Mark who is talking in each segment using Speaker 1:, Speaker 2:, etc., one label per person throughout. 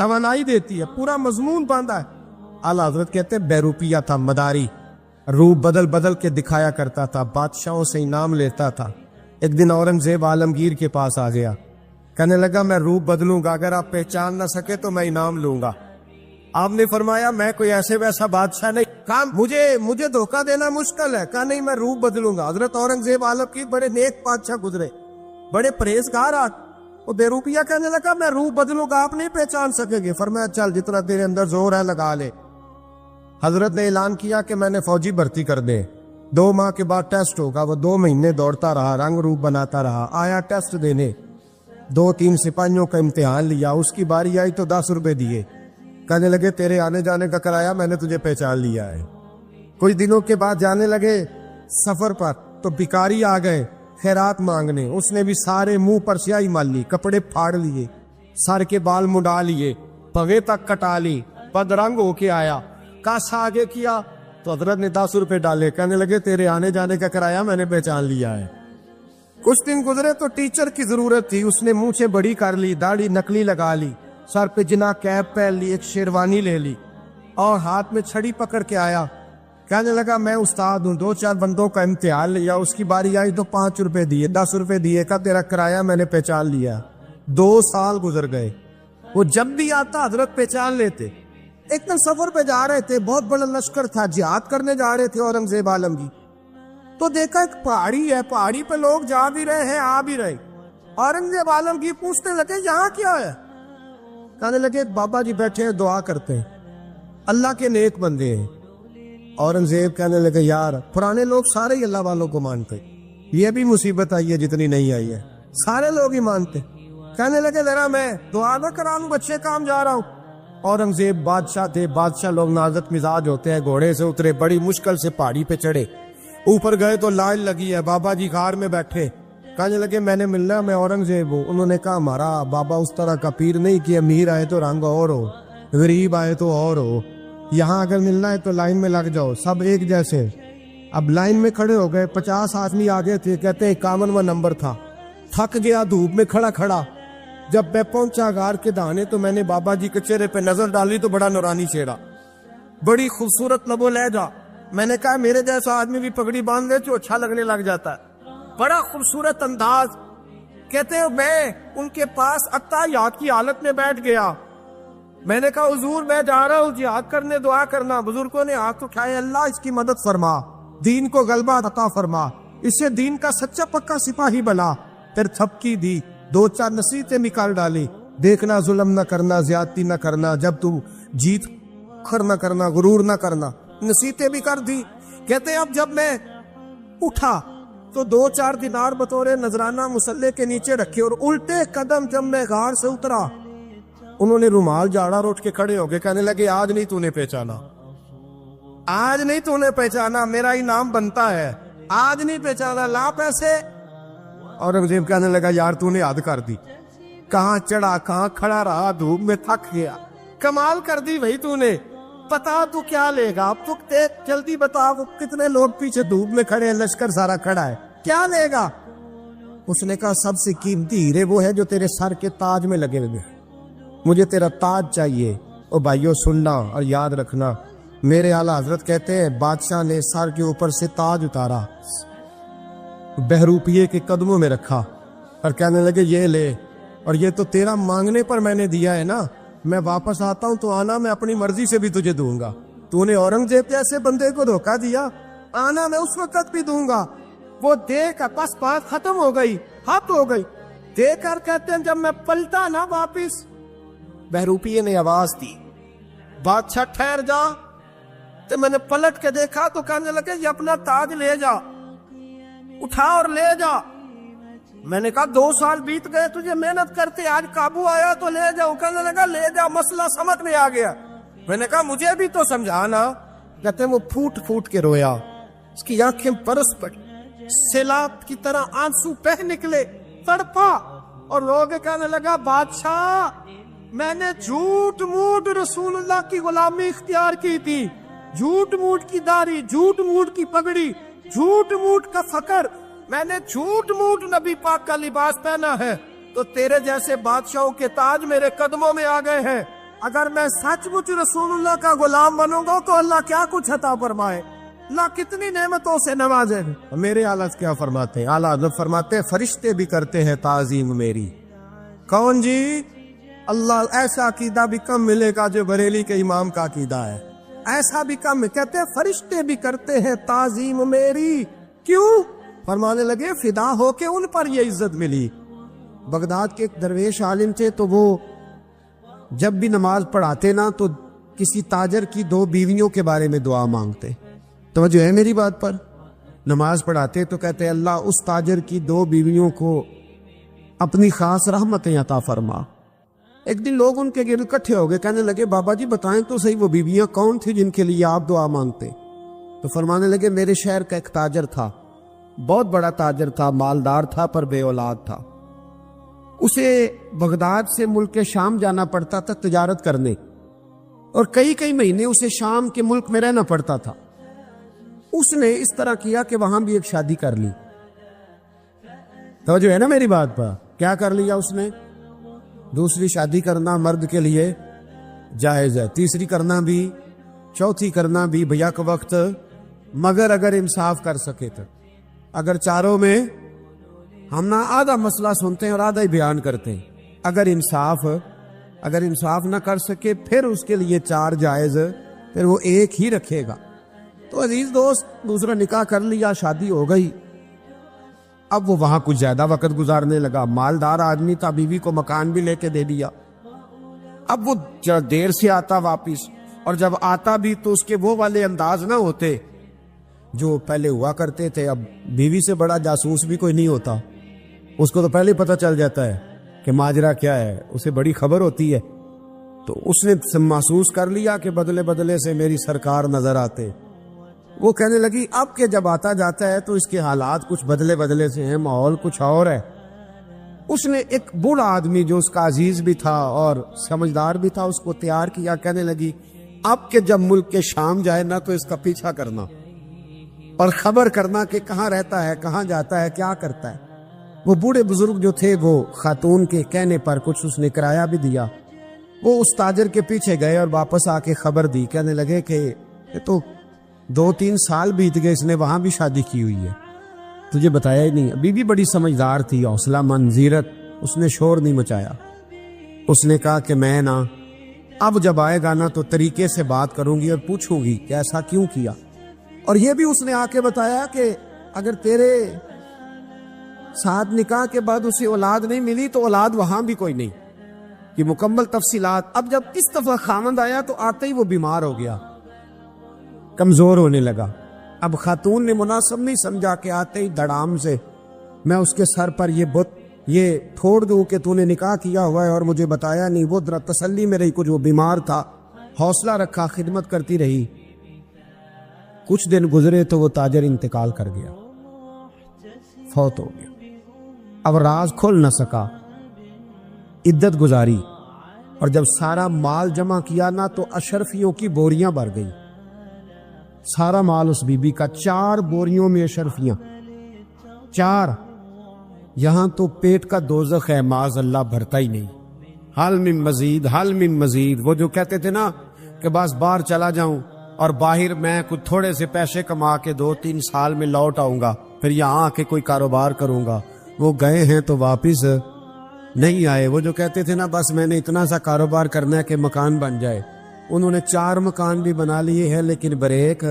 Speaker 1: توانائی دیتی ہے, پورا مضمون باندھا ہے. اعلیٰ حضرت کہتے ہیں بیروپیہ تھا, مداری, روپ بدل بدل کے دکھایا کرتا تھا, بادشاہوں سے انعام لیتا تھا. ایک دن اورنگزیب عالمگیر کے پاس آ گیا, کہنے لگا میں روپ بدلوں گا, اگر آپ پہچان نہ سکے تو میں انعام لوں گا. آپ نے فرمایا میں کوئی ایسے ویسا بادشاہ نہیں, کہا مجھے دھوکہ دینا مشکل ہے. کہا نہیں, میں روپ بدلوں گا. حضرت اورنگزیب عالمگیر بڑے نیک بادشاہ گزرے, بڑے پرہیزگار. وہ بیروپیہ کہنے لگا میں روپ بدلوں گا, آپ نہیں پہچان سکیں گے. فرمایا چل جتنا تیرے اندر زور ہے لگا لے. حضرت نے اعلان کیا کہ میں نے فوجی بھرتی کر دے, 2 ماہ کے بعد ٹیسٹ ہوگا. وہ 2 مہینے دوڑتا رہا, رنگ روپ بناتا رہا, آیا ٹیسٹ دینے, 2-3 سپاہیوں کا امتحان لیا. اس کی باری آئی تو 10 روپے دیے, کہنے لگے تیرے آنے جانے کا کرایہ میں نے تجھے پہچان لیا ہے. کچھ دنوں کے بعد جانے لگے سفر پر, تو بھکاری آ گئے خیرات مانگنے. اس نے بھی سارے منہ پر سیاہی مال لی, کپڑے پھاڑ لیے, سر کے بال مڈا لیے, پگے تک کٹا لی, بدرنگ ہو کے آیا. کاسا آگے کیا تو حضرت نے 10 روپے ڈالے, کہنے لگے تیرے آنے جانے کا کرایہ میں نے پہچان لیا ہے. کچھ دن گزرے تو ٹیچر کی ضرورت تھی. اس نے منہ سے بڑی کر لی, داڑھی نکلی لگا لی, سر پہ جنا کیپ پہن لی, ایک شیروانی لے لی اور ہاتھ میں چھڑی پکڑ کے آیا. کہنے لگا میں استاد ہوں, 2-4 بندوں کا امتحان لیا, اس کی باری آئی تو 5 روپے دیے, 10 روپے دیے, کا تیرا کرایہ میں نے پہچان لیا. 2 سال گزر گئے. وہ جب بھی آتا حضرت پہچان لیتے. ایک دن سفر پہ جا رہے تھے, بہت بڑا لشکر تھا, جہاد کرنے جا رہے تھے اورنگزیب عالمگیر. تو دیکھا ایک پہاڑی ہے, پہاڑی پہ لوگ جا بھی رہے ہیں آ بھی رہے. اورنگزیب عالمگیر پوچھنے لگے یہاں کیا ہے؟ کہنے لگے بابا جی بیٹھے ہیں دعا کرتے ہیں, اللہ کے نیک بندے ہیں. اورنگزیب کہنے لگے یار پرانے لوگ سارے ہی اللہ والوں کو مانتے, یہ بھی مصیبت آئی ہے جتنی نہیں آئی ہے, سارے لوگ ہی مانتے. کہنے لگے ذرا میں دعا نہ کرا لوں, بچے کام جا رہا ہوں. اورنگزیب بادشاہ تھے, بادشاہ لوگ نازک مزاج ہوتے ہیں. گھوڑے سے اترے, بڑی مشکل سے پہاڑی پہ چڑھے, اوپر گئے تو لائن لگی ہے, بابا جی غار میں بیٹھے. کہنے لگے میں نے ملنا, میں اورنگزیب ہوں. انہوں نے کہا ہمارا بابا اس طرح کا پیر نہیں کہ امیر آئے تو رنگ اور ہو, غریب آئے تو اور ہو. یہاں اگر ملنا ہے تو لائن میں لگ جاؤ, سب ایک جیسے. اب لائن میں کھڑے ہو گئے, 50 آدمی آگے تھے, کہتے ہیں 51واں نمبر تھا. تھک گیا دھوپ میں کھڑا کھڑا. جب میں پہنچا غار کے دانے تو میں نے بابا جی کے چہرے پہ نظر ڈالی تو بڑا نورانی چہرہ, بڑی خوبصورت لب و لہجہ. میں نے کہا میرے جیسا آدمی بھی پگڑی باندھ دے تو اچھا لگنے لگ جاتا ہے, بڑا خوبصورت انداز. کہتے ہیں میں ان کے پاس اتحیات کی حالت میں بیٹھ گیا. میں نے کہا حضور میں جا رہا ہوں جہاد کرنے, دعا کرنا. بزرگوں نے ہاتھ اٹھائے, اللہ اس کی مدد فرما, دین کو غلبہ عطا فرما, اسے دین کا سچا پکا سپاہی بنا. پھر تھپکی دی, 2-4 نصیحتیں نکال ڈالی. دیکھنا ظلم نہ کرنا, زیادتی نہ کرنا, جب تو جیت کر نہ کرنا, غرور نہ کرنا. نصیحتیں بھی کر دی. کہتے اب جب میں اٹھا تو 2-4 دینار بطور نذرانہ مسلح کے نیچے رکھے, اور الٹے قدم جب میں غار سے اترا انہوں نے رومال جاڑا اور اٹھ کے کھڑے ہو گئے. کہنے لگے آج نہیں تو نے پہچانا, آج نہیں تو نے پہچانا, میرا ہی نام بنتا ہے, آج نہیں پہچانا, لا پیسے. اورنگزیب کہنے لگا یار تو نے حد کر دی, کہاں چڑھا کہاں کھڑا رہا, دھوپ میں تھک گیا, کمال کر دی بھائی تو نے. پتا تو کیا لے گا, اب تو جلدی بتا, وہ کتنے لوگ پیچھے دھوپ میں کھڑے ہیں, لشکر سارا کھڑا ہے, کیا لے گا؟ اس نے کہا سب سے قیمتی ہیرے وہ ہے جو تیرے سر کے تاج میں لگے ہوئے, مجھے تیرا تاج چاہیے. او بھائیو سننا اور یاد رکھنا, میرے اعلیٰ حضرت کہتے ہیں بادشاہ نے سر کے اوپر سے تاج اتارا, بہروپیے کے قدموں میں رکھا اور کہنے لگے یہ لے, اور یہ تو تیرا مانگنے پر میں نے دیا ہے نا, میں واپس آتا ہوں تو آنا میں اپنی مرضی سے بھی تجھے دوں گا. تو نے اورنگزیب جیسے بندے کو دھوکہ دیا, آنا میں اس وقت بھی دوں گا. وہ دے کر بس بات ختم ہو گئی, ہاتھ ہو گئی. دے کر کہتے ہیں جب میں پلٹا نا واپس, بہروپیے نے آواز دی بادشاہ ٹھہر جا. تو میں نے پلٹ کے دیکھا تو کہنے لگے یہ اپنا تاج لے جا, اٹھا اور لے جا. میں نے کہا 2 سال بیت گئے تجھے محنت کرتے, آج قابو آیا تو لے جاؤ. کہنے لگا لے جا, مسئلہ سمجھ میں آ گیا. میں نے کہا مجھے بھی تو سمجھانا. کہتے ہیں وہ پھوٹ پھوٹ کے رویا, اس کی آنکھیں برس پڑی, سیلاب کی طرح آنسو بہہ نکلے, تڑپا اور رو کے کہنے لگا بادشاہ میں نے جھوٹ موٹ رسول اللہ کی غلامی اختیار کی تھی, جھوٹ موٹ کی داڑھی, جھوٹ موٹ کی پگڑی, جھوٹ موٹ کا فقر, میں نے جھوٹ موٹ نبی پاک کا لباس پہنا ہے, تو تیرے جیسے بادشاہوں کے تاج میرے قدموں میں آ گئے ہیں. اگر میں سچ مچ رسول اللہ کا غلام بنوں گا تو اللہ کیا کچھ عطا فرمائے، اللہ کتنی نعمتوں سے نوازے۔ میرے اعلیٰ کیا فرماتے ہیں؟ اعلیٰ حضرت فرماتے ہیں فرشتے بھی کرتے ہیں تعظیم میری۔ کون جی؟ اللہ ایسا عقیدہ بھی کم ملے گا جو بریلی کے امام کا عقیدہ ہے، ایسا بھی کم۔ کہتے ہیں فرشتے بھی کرتے ہیں تعظیم میری۔ کیوں؟ فرمانے لگے فدا ہو کے ان پر یہ عزت ملی۔ بغداد کے ایک درویش عالم تھے، تو وہ جب بھی نماز پڑھاتے نا تو کسی تاجر کی 2 بیویوں کے بارے میں دعا مانگتے۔ توجہ ہے میری بات پر؟ نماز پڑھاتے تو کہتے اللہ اس تاجر کی 2 بیویوں کو اپنی خاص رحمتیں عطا فرما۔ ایک دن لوگ ان کے گرد اکٹھے ہو گئے، کہنے لگے بابا جی بتائیں تو صحیح وہ بیویاں کون تھی جن کے لیے آپ دعا مانگتے؟ تو فرمانے لگے میرے شہر کا ایک تاجر تھا، بہت بڑا تاجر تھا، مالدار تھا پر بے اولاد تھا۔ اسے بغداد سے ملک شام جانا پڑتا تھا تجارت کرنے، اور کئی مہینے اسے شام کے ملک میں رہنا پڑتا تھا۔ اس نے اس طرح کیا کہ وہاں بھی ایک شادی کر لی۔ توجہ ہے نا میری بات پر؟ کیا کر لیا اس نے؟ دوسری شادی کرنا مرد کے لیے جائز ہے، تیسری کرنا بھی، چوتھی کرنا بھی بھیا کا وقت، مگر اگر انصاف کر سکے تو۔ اگر چاروں میں ہم نہ آدھا مسئلہ سنتے ہیں اور آدھا ہی بیان کرتے ہیں، اگر انصاف نہ کر سکے پھر اس کے لیے 4 جائز، پھر وہ ایک ہی رکھے گا۔ تو عزیز دوست دوسرا نکاح کر لیا، شادی ہو گئی، اب وہ وہاں کچھ زیادہ وقت گزارنے لگا، مالدار آدمی تھا، بیوی کو مکان بھی لے کے دے دیا۔ اب وہ دیر سے آتا واپس، اور جب آتا بھی تو اس کے وہ والے انداز نہ ہوتے جو پہلے ہوا کرتے تھے۔ اب بیوی سے بڑا جاسوس بھی کوئی نہیں ہوتا، اس کو تو پہلے پتہ چل جاتا ہے کہ ماجرا کیا ہے، اسے بڑی خبر ہوتی ہے۔ تو اس نے محسوس کر لیا کہ بدلے بدلے سے میری سرکار نظر آتے۔ وہ کہنے لگی اب کہ جب آتا جاتا ہے تو اس کے حالات کچھ بدلے بدلے سے ہیں، ماحول کچھ اور ہے۔ اس نے ایک بوڑھا آدمی جو اس کا عزیز بھی تھا اور سمجھدار بھی تھا اس کو تیار کیا، کہنے لگی اب کہ جب ملک کے شام جائے نا تو اس کا پیچھا کرنا اور خبر کرنا کہ کہاں رہتا ہے، کہاں جاتا ہے، کیا کرتا ہے۔ وہ بوڑھے بزرگ جو تھے وہ خاتون کے کہنے پر کچھ اس نے کرایہ بھی دیا۔ وہ اس تاجر کے پیچھے گئے اور واپس آ کے خبر دی، کہنے لگے کہ یہ تو 2-3 سال بیت گئے، اس نے وہاں بھی شادی کی ہوئی ہے، تجھے بتایا ہی نہیں۔ بیوی بڑی سمجھدار تھی، حوصلہ مند، زیرت، اس نے شور نہیں مچایا۔ اس نے کہا کہ میں نا اب جب آئے گا نا تو طریقے سے بات کروں گی اور پوچھوں گی کہ ایسا کیوں کیا، اور یہ بھی اس نے آ کے بتایا کہ اگر تیرے ساتھ نکاح کے بعد اسے اولاد نہیں ملی تو اولاد وہاں بھی کوئی نہیں، کہ مکمل تفصیلات۔ اب جب اس دفعہ خامند آیا تو آتے ہی وہ بیمار ہو گیا، کمزور ہونے لگا۔ اب خاتون نے مناسب نہیں سمجھا کہ آتے ہی دڑام سے میں اس کے سر پر یہ بت یہ پھوڑ دوں کہ تو نے نکاح کیا ہوا ہے اور مجھے بتایا نہیں۔ وہ ذرا تسلی میں رہی، کچھ وہ بیمار تھا، حوصلہ رکھا، خدمت کرتی رہی۔ کچھ دن گزرے تو وہ تاجر انتقال کر گیا، فوت ہو گیا۔ اب راز کھول نہ سکا، عدت گزاری، اور جب سارا مال جمع کیا نا تو اشرفیوں کی بوریاں بھر گئی۔ سارا مال اس بی بی کا، 4 بوریوں میں اشرفیاں، 4۔ یہاں تو پیٹ کا دوزخ ہے، معاذ اللہ بھرتا ہی نہیں۔ حل من مزید، حل من مزید۔ وہ جو کہتے تھے نا کہ بس باہر چلا جاؤں اور باہر میں کچھ تھوڑے سے پیسے کما کے 2-3 سال میں لوٹ آؤں گا، پھر یہاں آ کے کوئی کاروبار کروں گا، وہ گئے ہیں تو واپس نہیں آئے۔ وہ جو کہتے تھے نا بس میں نے اتنا سا کاروبار کرنا ہے کہ مکان بن جائے، انہوں نے 4 مکان بھی بنا لیے ہیں، لیکن بریک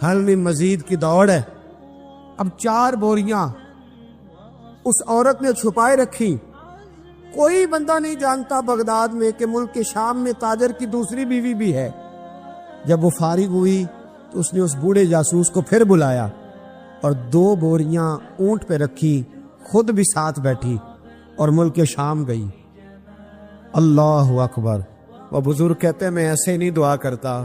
Speaker 1: حل میں مزید کی دوڑ ہے۔ اب 4 بوریاں اس عورت نے چھپائے رکھی، کوئی بندہ نہیں جانتا بغداد میں کہ ملک کے شام میں تاجر کی دوسری بیوی بھی ہے۔ جب وہ فارغ ہوئی تو اس نے اس بوڑھے جاسوس کو پھر بلایا اور 2 بوریاں اونٹ پہ رکھی، خود بھی ساتھ بیٹھی اور ملک شام گئی۔ اللہ اکبر۔ وہ بزرگ کہتے ہیں میں ایسے نہیں دعا کرتا،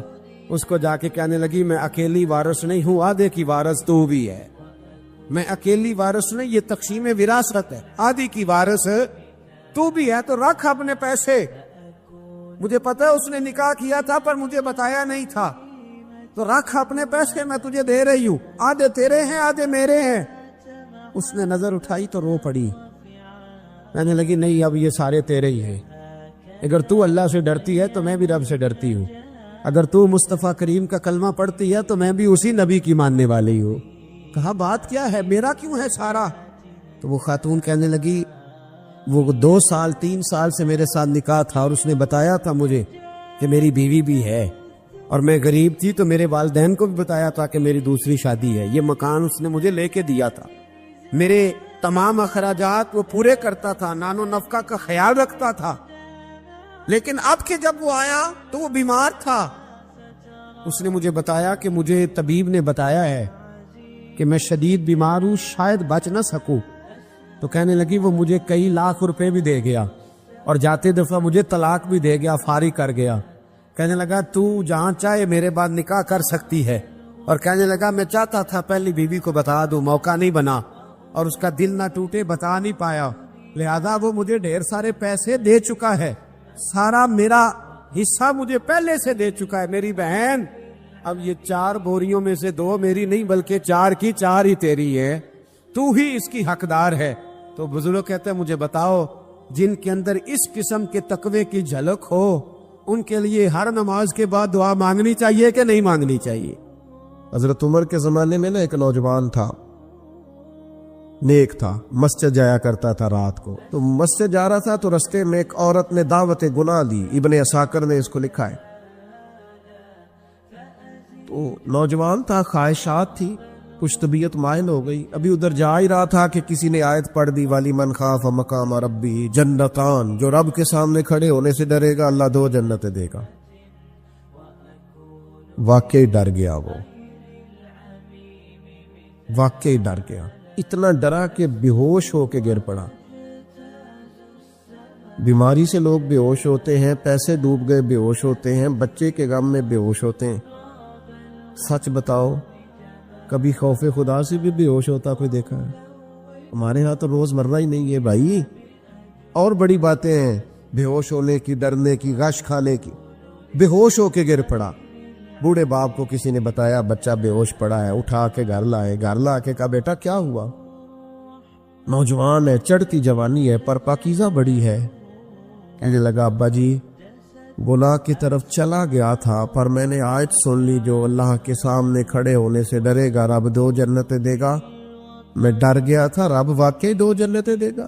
Speaker 1: اس کو جا کے کہنے لگی میں اکیلی وارث نہیں ہوں، آدھے کی وارث تو بھی ہے، میں اکیلی وارث نہیں، یہ تقسیم وراثت ہے، آدھی کی وارث تو بھی ہے، تو رکھ اپنے پیسے، مجھے پتا ہے اس نے نکاح کیا تھا پر مجھے بتایا نہیں تھا، تو رکھ اپنے پیسے، میں تجھے دے رہی ہوں، آدھے تیرے ہیں آدھے میرے ہیں۔ اس نے نظر اٹھائی تو رو پڑی، کہنے لگی نہیں اب یہ سارے تیرے ہی ہیں، اگر تو اللہ سے ڈرتی ہے تو میں بھی رب سے ڈرتی ہوں، اگر تو مصطفیٰ کریم کا کلمہ پڑھتی ہے تو میں بھی اسی نبی کی ماننے والی ہوں۔ کہا بات کیا ہے، میرا کیوں ہے سارا؟ تو وہ خاتون کہنے لگی وہ 2 سال 3 سال سے میرے ساتھ نکاح تھا اور اس نے بتایا تھا مجھے کہ میری بیوی بھی ہے، اور میں غریب تھی تو میرے والدین کو بھی بتایا تھا کہ میری دوسری شادی ہے۔ یہ مکان اس نے مجھے لے کے دیا تھا، میرے تمام اخراجات وہ پورے کرتا تھا، نان و نفقہ کا خیال رکھتا تھا، لیکن اب کہ جب وہ آیا تو وہ بیمار تھا۔ اس نے مجھے بتایا کہ مجھے طبیب نے بتایا ہے کہ میں شدید بیمار ہوں، شاید بچ نہ سکوں۔ تو کہنے لگی وہ مجھے کئی لاکھ روپے بھی دے گیا اور جاتے دفعہ مجھے طلاق بھی دے گیا، فارغ کر گیا۔ کہنے لگا تو جہاں چاہے میرے بعد نکاح کر سکتی ہے، اور کہنے لگا میں چاہتا تھا پہلی بیوی کو بتا دوں، موقع نہیں بنا اور اس کا دل نہ ٹوٹے، بتا نہیں پایا، لہذا وہ مجھے ڈھیر سارے پیسے دے چکا ہے، سارا میرا حصہ مجھے پہلے سے دے چکا ہے۔ میری بہن اب یہ 4 بوریوں میں سے 2 میری نہیں بلکہ 4 کی 4 ہی تیری ہے، تو ہی اس کی حقدار ہے۔ تو بزرگ کہتے ہیں مجھے بتاؤ جن کے اندر اس قسم کے تقوی کی جھلک ہو ان کے لیے ہر نماز کے بعد دعا مانگنی چاہیے کہ نہیں مانگنی چاہیے؟ حضرت عمر کے زمانے میں ایک نوجوان تھا، نیک تھا، مسجد جایا کرتا تھا رات کو۔ تو مسجد جا رہا تھا تو رستے میں ایک عورت نے دعوت گناہ دی، ابن عساکر نے اس کو لکھا ہے۔ تو نوجوان تھا، خواہشات تھی، کچھ طبیعت مائل ہو گئی، ابھی ادھر جا ہی رہا تھا کہ کسی نے آیت پڑھ دی والی من خاف مقام ربی جنتان، جو رب کے سامنے کھڑے ہونے سے ڈرے گا اللہ 2 جنتیں دے گا۔ واقعی ڈر گیا، وہ واقعی ڈر گیا، اتنا ڈرا کہ بے ہوش ہو کے گر پڑا۔ بیماری سے لوگ بے ہوش ہوتے ہیں، پیسے ڈوب گئے بے ہوش ہوتے ہیں، بچے کے غم میں بے ہوش ہوتے ہیں۔ سچ بتاؤ کبھی خوف خدا سے بھی بے ہوش ہوتا کوئی دیکھا ہے؟ ہمارے ہاں تو روز مرہ ہی نہیں ہے بھائی، اور بڑی باتیں ہیں بے ہوش ہونے کی، ڈرنے کی، غش کھانے کی۔ بے ہوش ہو کے گر پڑا، بوڑھے باپ کو کسی نے بتایا بچہ بے ہوش پڑا ہے، اٹھا کے گھر لائے، گھر لا کے کہا بیٹا کیا ہوا؟ نوجوان ہے، چڑھتی جوانی ہے پر پاکیزہ بڑی ہے۔ کہنے لگا ابا جی گناہ کی طرف چلا گیا تھا پر میں نے آیت سن لی جو اللہ کے سامنے کھڑے ہونے سے ڈرے گا رب 2 جنتیں دے گا، میں ڈر گیا تھا، رب واقعی 2 جنتیں دے گا۔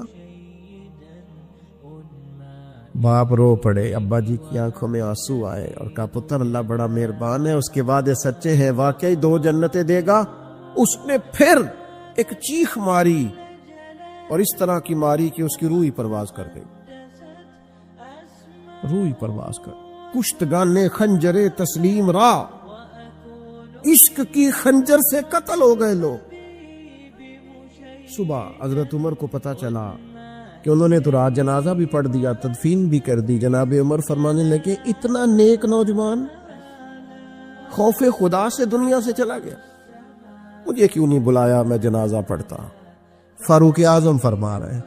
Speaker 1: باپ رو پڑے، ابا جی کی آنکھوں میں آنسو آئے اور کہا پتر اللہ بڑا مہربان ہے، اس کے وعدے سچے ہیں، واقعی 2 جنتیں دے گا۔ اس نے پھر ایک چیخ ماری اور اس طرح کی ماری کہ اس کی روح ہی پرواز کر گئی، روح ہی پرواز کر۔ کشتگانے خنجر تسلیم را، عشق کی خنجر سے قتل ہو گئے لوگ۔ صبح حضرت عمر کو پتا چلا کہ انہوں نے تو رات جنازہ بھی پڑھ دیا، تدفین بھی کر دی۔ جناب عمر فرمانے لگے اتنا نیک نوجوان خوف خدا سے دنیا سے چلا گیا، مجھے کیوں نہیں بلایا میں جنازہ پڑھتا؟ فاروق اعظم فرما رہے ہیں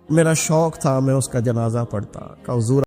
Speaker 1: میرا شوق تھا میں اس کا جنازہ پڑھتا۔ کہ حضور